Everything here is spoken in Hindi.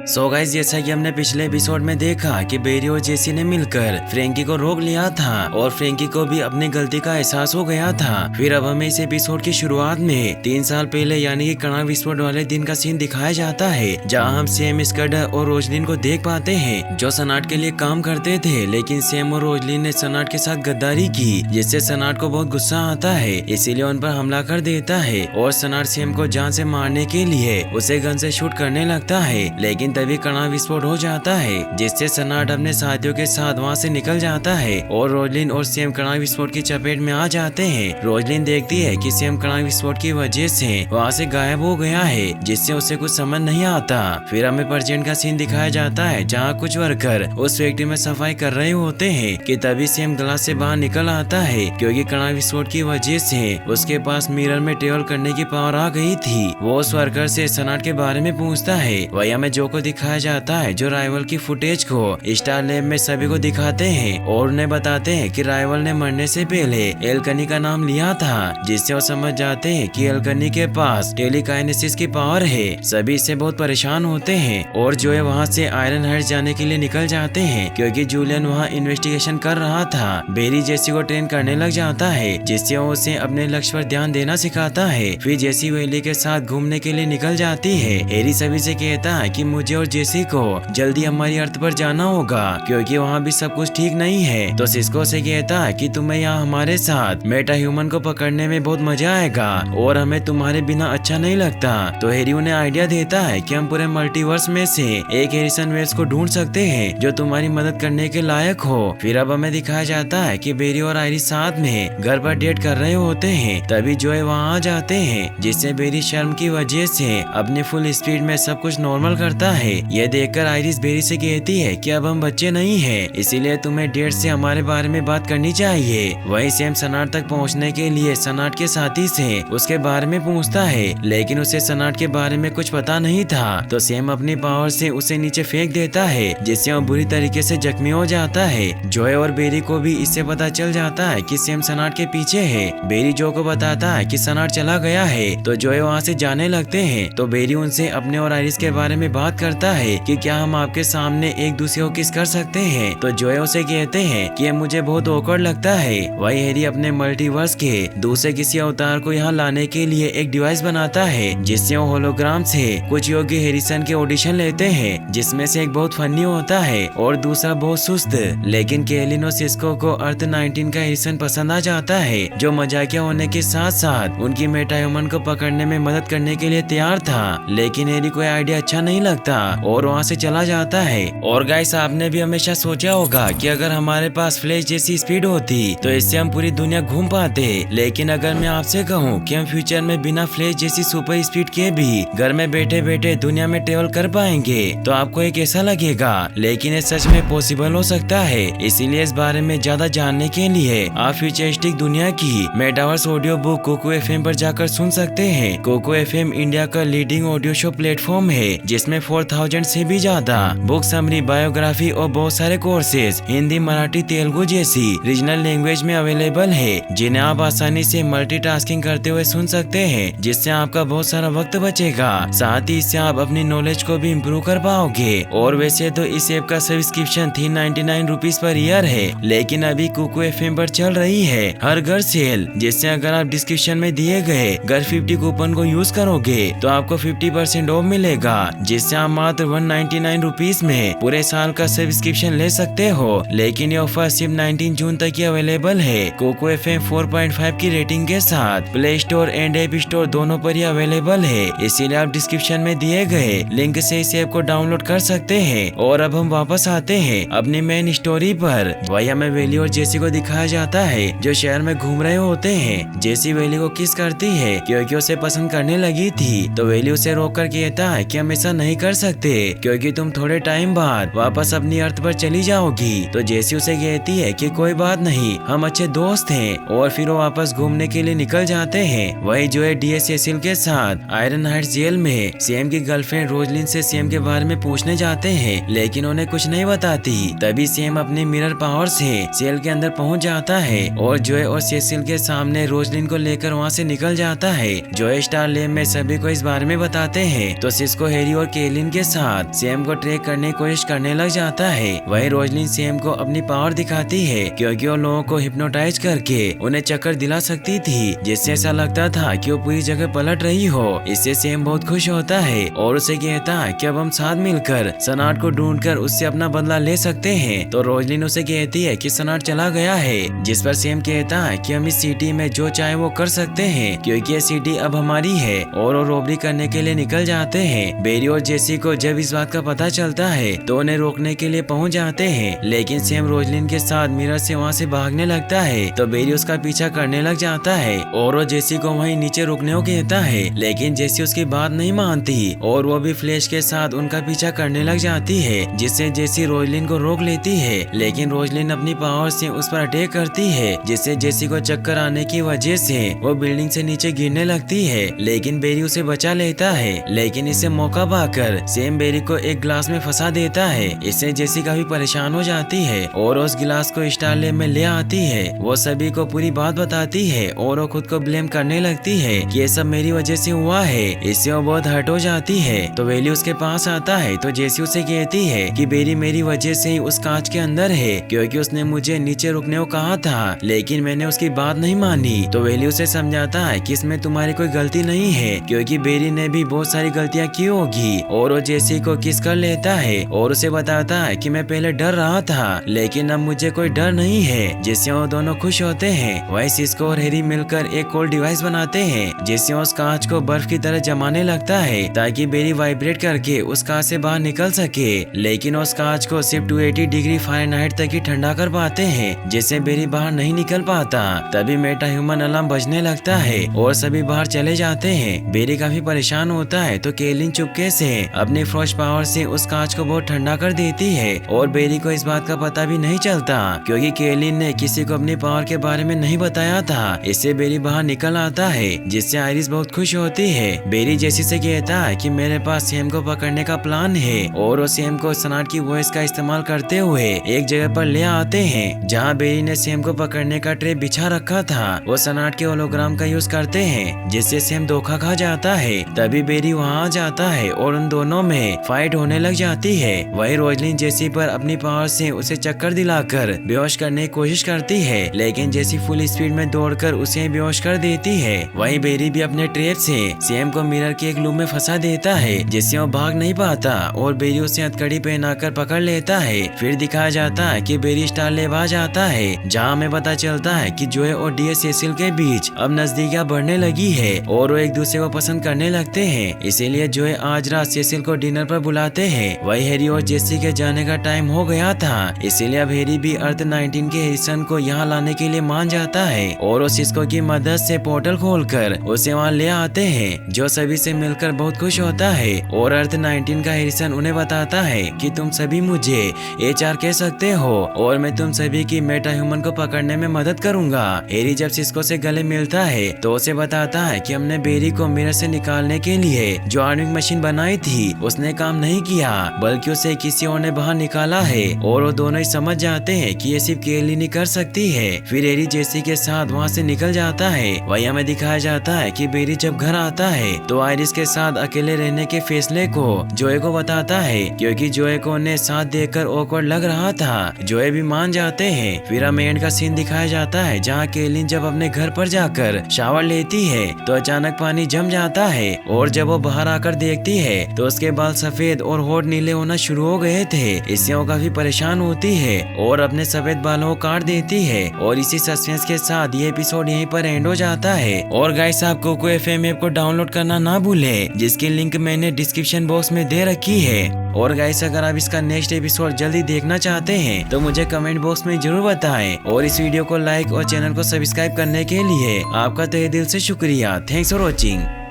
सो गाइस, जैसा कि हमने पिछले एपिसोड में देखा कि बेरी और जेसी ने मिलकर फ्रैंकी को रोक लिया था और फ्रैंकी को भी अपनी गलती का एहसास हो गया था। फिर अब हमें इस एपिसोड की शुरुआत में 3 साल पहले यानी कि कणा विस्फोट वाले दिन का सीन दिखाया जाता है, जहां हम सैम, स्कड और रोजलिन को देख पाते हैं जो सनाट के लिए काम करते थे। लेकिन सैम और रोजलिन ने सनाट के साथ गद्दारी की, जिससे सनाट को बहुत गुस्सा आता है, इसीलिए उन पर हमला कर देता है और सनाट सैम को जान से मारने के लिए उसे गन से शूट करने लगता है। लेकिन तभी कणा विस्फोट हो जाता है, जिससे सनाट अपने साथियों के साथ वहां से निकल जाता है और रोजलिन और सैम कणा विस्फोट की चपेट में आ जाते हैं। रोजलिन देखती है कि सैम कणा विस्फोट की वजह से वहां से गायब हो गया है, जिससे उसे कुछ समझ नहीं आता। फिर हमें प्रेजेंट का सीन दिखाया जाता है, जहाँ कुछ वर्कर उस फैक्ट्री में सफाई कर रहे होते हैं कि तभी सैम ग्लास से बाहर निकल आता है, क्योंकि कणा विस्फोट की वजह से उसके पास मिरर में ट्रेवल करने की पावर आ गई थी। वो उस वर्कर से सनाट के बारे में पूछता है। वही हमें जो को दिखाया जाता है, जो राइवल की फुटेज को स्टार लैब में सभी को दिखाते हैं और उन्हें बताते हैं कि राइवल ने मरने से पहले एल्कनी का नाम लिया था, जिससे वो समझ जाते हैं कि एल्कनी के पास टेलीकाइनेसिस की पावर है। सभी इससे बहुत परेशान होते हैं और जो है वहाँ से आयरन हाइट्स जाने के लिए निकल जाते हैं, क्योंकि जूलियन वहाँ इन्वेस्टिगेशन कर रहा था। बेरी जेसी को ट्रेन करने लग जाता है, जिससे वो उसे अपने लक्ष्य पर ध्यान देना सिखाता है। फिर जेसी वेली के साथ घूमने के लिए निकल जाती है। हैरी सभी से कहता है कि मुझे और जेसी को जल्दी हमारी अर्थ पर जाना होगा, क्योंकि वहाँ भी सब कुछ ठीक नहीं है। तो सिस्को से कहता है कि तुम्हें यहाँ हमारे साथ मेटा ह्यूमन को पकड़ने में बहुत मजा आएगा और हमें तुम्हारे बिना अच्छा नहीं लगता। तो हैरी उन्हें आइडिया देता है कि हम पूरे मल्टीवर्स में से एक हैरिसन वेल्स को ढूंढ सकते हैं जो तुम्हारी मदद करने के लायक हो। फिर अब हमें दिखाया जाता है कि बेरी और आयरिस साथ में घर पर डेट कर रहे होते हैं, तभी जोए वहाँ आ जाते हैं, जिससे बेरी शर्म की वजह से अपनी फुल स्पीड में सब कुछ नॉर्मल करता है। यह देखकर आयरिस बेरी से कहती है कि अब हम बच्चे नहीं हैं, इसीलिए तुम्हें डेट से हमारे बारे में बात करनी चाहिए। वही सैम सनाट तक पहुंचने के लिए सनाट के साथी से उसके बारे में पूछता है, लेकिन उसे सनाट के बारे में कुछ पता नहीं था। तो सैम अपनी पावर से उसे नीचे फेंक देता है, जिससे वो बुरी तरीके से जख्मी हो जाता है। जोए और बेरी को भी इससे पता चल जाता है कि सैम सनाट के पीछे है। बेरी जो को बताता है कि सनाट चला गया है, तो जोए वहाँ से जाने लगते हैं। तो बेरी उनसे अपने और आयरिस के बारे में बात करता है कि क्या हम आपके सामने एक दूसरे को किस कर सकते हैं। तो जोए उसे कहते हैं कि ये मुझे बहुत ऑकवर्ड लगता है। वही हैरी अपने मल्टीवर्स के दूसरे किसी अवतार को यहाँ लाने के लिए एक डिवाइस बनाता है, जिससे वो होलोग्राम से कुछ योग्य हैरिसन के ऑडिशन लेते हैं, जिसमें से एक बहुत फनी होता है और दूसरा बहुत सुस्त। लेकिन केलिन और सिस्को को अर्थ 19 का हैरिसन पसंद आ जाता है, जो मजाकिया होने के साथ साथ उनकी मेटा ह्यूमन को पकड़ने में मदद करने के लिए तैयार था। लेकिन हैरी को आइडिया अच्छा नहीं लगता और वहाँ से चला जाता है। और गाइस, आपने भी हमेशा सोचा होगा कि अगर हमारे पास फ्लैश जैसी स्पीड होती तो इससे हम पूरी दुनिया घूम पाते। लेकिन अगर मैं आपसे कहूँ कि हम फ्यूचर में बिना फ्लैश जैसी सुपर स्पीड के भी घर में बैठे बैठे दुनिया में ट्रेवल कर पाएंगे, तो आपको ये कैसा लगेगा? लेकिन ये सच में पॉसिबल हो सकता है। इसीलिए इस बारे में ज्यादा जानने के लिए आप फ्यूचरिस्टिक दुनिया की metaverse audio book Kuku FM पर जाकर सुन सकते हैं। कोको FM इंडिया का लीडिंग ऑडियो शो प्लेटफॉर्म है, जिसमें 4000 से भी ज्यादा बुक समरी, बायोग्राफी और बहुत सारे कोर्सेज हिंदी, मराठी, तेलुगु जैसी रीजनल लैंग्वेज में अवेलेबल है, जिन्हें आप आसानी से मल्टीटास्किंग करते हुए सुन सकते हैं, जिससे आपका बहुत सारा वक्त बचेगा। साथ ही इससे आप अपनी नॉलेज को भी इम्प्रूव कर पाओगे। और वैसे तो इस ऐप का सब्सक्रिप्शन 399 रुपीज पर ईयर है, लेकिन अभी कोको FM पर चल रही है हर घर सेल, जिससे अगर आप डिस्क्रिप्शन में दिए गए घर 50 कूपन को यूज करोगे तो आपको 50% ऑफ मिलेगा, जिससे आप मात्र 199 रुपीज में पूरे साल का सब्सक्रिप्शन ले सकते हो। लेकिन ये ऑफर सिर्फ 19 जून तक ही अवेलेबल है। कोको FM 4.5 की रेटिंग के साथ play store and app store दोनों पर ही अवेलेबल है, इसीलिए आप डिस्क्रिप्शन में दिए गए लिंक से इस ऐप को डाउनलोड कर सकते हैं। और अब हम वापस आते हैं अपनी मेन स्टोरी पर। वही हमें वेली और जेसी को दिखाया जाता है, जो शहर में घूम रहे होते हैं। जेसी वेली को किस करती है क्योंकि उसे पसंद करने लगी थी, तो वेली उसे रोक कर कहता है कि हम ऐसा नहीं कर सकते, क्योंकि तुम थोड़े टाइम बाद वापस अपनी अर्थ पर चली जाओगी। तो जेसी उसे कहती है कि कोई बात नहीं, हम अच्छे दोस्त हैं। और फिर वो वापस घूमने के लिए निकल जाते हैं। वही जो है DS सेसिल के साथ आयरन हाइट्स जेल में सैम की गर्लफ्रेंड रोजलिन से सैम के बारे में पूछने जाते हैं, लेकिन उन्हें कुछ नहीं बताती। तभी सैम अपने मिरर पावर से सेल के अंदर पहुंच जाता है और जोए और सेसिल के सामने रोजलिन को लेकर वहां से निकल जाता है। जोए स्टार लैब में सभी को इस बारे में बताते हैं। तो सिस्को, हैरी और केलिन के साथ सैम को ट्रैक करने की कोशिश करने लग जाता है। वही रोजलिन सैम को अपनी पावर दिखाती है क्योंकि वो लोगों को हिप्नोटाइज करके उन्हें चक्कर दिला सकती थी, जिससे ऐसा लगता था कि वो पूरी जगह पलट रही हो। इससे सैम बहुत खुश होता है और उसे कहता है कि अब हम साथ मिलकर सनाट को ढूंढकर उससे अपना बदला ले सकते हैं। तो रोजलिन उसे कहती है कि सनाट चला गया है, जिस पर सैम कहता है कि हम इस सिटी में जो चाहे वो कर सकते हैं क्योंकि ये सिटी अब हमारी है, और वो रॉबरी करने के लिए निकल जाते हैं। बेरी और जेसी को जब इस बात का पता चलता है तो उन्हें रोकने के लिए पहुंच जाते हैं, लेकिन सैम रोजलिन के साथ मिरर से वहां से भागने लगता है तो बेरी उसका पीछा करने लग जाता है और वो जेसी को वहीं नीचे रुकने को कहता है, लेकिन जेसी उसकी बात नहीं मानती और वो भी फ्लैश के साथ उनका पीछा करने लग जाती है, जिससे जेसी रोजलिन को रोक लेती है। लेकिन रोजलिन अपनी पावर से उस पर अटैक करती है, जिससे जेसी को चक्कर आने की वजह से वो बिल्डिंग से नीचे गिरने लगती है, लेकिन बेरी उसे बचा लेता है। लेकिन इसे मौका पाकर सैम बेरी को एक ग्लास में फंसा देता है। इससे जेसी काफी परेशान हो जाती है और उस गिलास को स्टारलेब में ले आती है। वो सभी को पूरी बात बताती है और वो खुद को ब्लेम करने लगती है कि ये सब मेरी वजह से हुआ है। इससे वो बहुत हर्ट हो जाती है। तो वेली उसके पास आता है तो जेसी उसे कहती है कि बेरी मेरी वजह से ही उस कांच के अंदर है क्योंकि उसने मुझे नीचे रुकने को कहा था, लेकिन मैंने उसकी बात नहीं मानी। तो वेली उसे समझाता है कि इसमें तुम्हारी कोई गलती नहीं है क्योंकि बेरी ने भी बहुत सारी गलतियां की होगी, और वो जेसी को किस कर लेता है और उसे बताता है कि मैं पहले डर रहा था लेकिन अब मुझे कोई डर नहीं है, जिससे वो दोनों खुश होते हैं। वही सिस्को और हैरी मिलकर एक कोल्ड डिवाइस बनाते हैं जिससे उस कांच को बर्फ की तरह जमाने लगता है ताकि बेरी वाइब्रेट करके उस कांच से बाहर निकल सके, लेकिन उस कांच को सिर्फ 280 डिग्री फ़ारेनहाइट तक ही ठंडा कर पाते हैं जिससे बेरी बाहर नहीं निकल पाता। तभी मेटा ह्यूमन अलार्म बजने लगता है और सभी बाहर चले जाते हैं। बेरी काफी परेशान होता है तो केलिन चुपके से अपनी फ्रॉस्ट पावर से उस कांच को बहुत ठंडा कर देती है और बेरी को इस बात का पता भी नहीं चलता क्योंकि केलिन ने किसी को अपनी पावर के बारे में नहीं बताया था। इससे बेरी बाहर निकल आता है जिससे आयरिस बहुत खुश होती है। बेरी जेसी से कहता है कि मेरे पास सैम को पकड़ने का प्लान है और वो सैम को सनाट की वॉइस का इस्तेमाल करते हुए एक जगह पर ले आते हैं जहाँ बेरी ने सैम को पकड़ने का ट्रे बिछा रखा था। वो सनाट के होलोग्राम का यूज करते हैं जिससे सैम धोखा खा जाता है। तभी बेरी वहाँ आ जाता है और उन दोनों में फाइट होने लग जाती है। वही रोजलिन जेसी पर अपनी पावर से उसे चक्कर दिलाकर बेहोश करने की कोशिश करती है, लेकिन जेसी फुल स्पीड में दौड़कर उसे बेहोश कर देती है। वही बेरी भी अपने ट्रैप से सैम को मिरर के एक लूप में फंसा देता है जिससे वो भाग नहीं पाता और बेरी उसे हथकड़ी पहनाकर पकड़ लेता है। फिर दिखाया जाता है कि बेरी स्टारलेब आ जाता है जहाँ हमें पता चलता है कि जोए और डीएस सेसिल के बीच अब नजदीकियां बढ़ने लगी है और वो एक दूसरे को पसंद करने लगते हैं। इसीलिए जोए आज रात सेसिल को डिनर पर बुलाते हैं। वही हैरी और जेसी के जाने का टाइम हो गया था, इसीलिए अब हैरी भी अर्थ 19 के हैरिसन को यहाँ लाने के लिए मान जाता है और वो सिस्को की मदद से पोर्टल खोलकर उसे वहाँ ले आते हैं, जो सभी से मिलकर बहुत खुश होता है। और अर्थ 19 का हैरिसन उन्हें बताता है कि तुम सभी मुझे HR कह सकते हो और मैं तुम सभी की मेटा ह्यूमन को पकड़ने में मदद करूंगा। हैरी जब सिस्को से गले मिलता है तो उसे बताता है कि हमने बेरी को मिरर से निकालने के लिए जो आर्मिंग मशीन बनाई थी उसने काम नहीं किया, बल्कि उसे किसी और ने बाहर निकाला है और वो दोनों ही समझ जाते हैं कि ये सिर्फ केलिन ही कर सकती है। फिर हैरी जेसी के साथ वहाँ से निकल जाता है। वही हमें दिखाया जाता है कि बेरी जब घर आता है तो आयरिस के साथ अकेले रहने के फैसले को जोए को बताता है क्योंकि जोए को उन्हें साथ देकर ऑकवर्ड लग रहा था। जोए भी मान जाते हैं। फिर हमें एंड का सीन दिखाया जाता है जहाँ केलिन जब अपने घर पर जाकर शावर लेती है तो अचानक पानी जम जाता है और जब वो बाहर आकर देखती है तो उसके बाल सफेद और होठ नीले होना शुरू हो गए थे। इससे वो काफी परेशान होती है और अपने सफेद बालों को काट देती है और इसी सस्पेंस के साथ ये एपिसोड यहीं पर एंड हो जाता है। और गाइस आप कोको FM ऐप को डाउनलोड करना ना भूलें जिसकी लिंक मैंने डिस्क्रिप्शन बॉक्स में दे रखी है। और गाइस अगर आप इसका नेक्स्ट एपिसोड जल्दी देखना चाहते हैं तो मुझे कमेंट बॉक्स में जरूर बताएं और इस वीडियो को लाइक और चैनल को सब्सक्राइब करने के लिए आपका तहे दिल से शुक्रिया। Thanks for watching.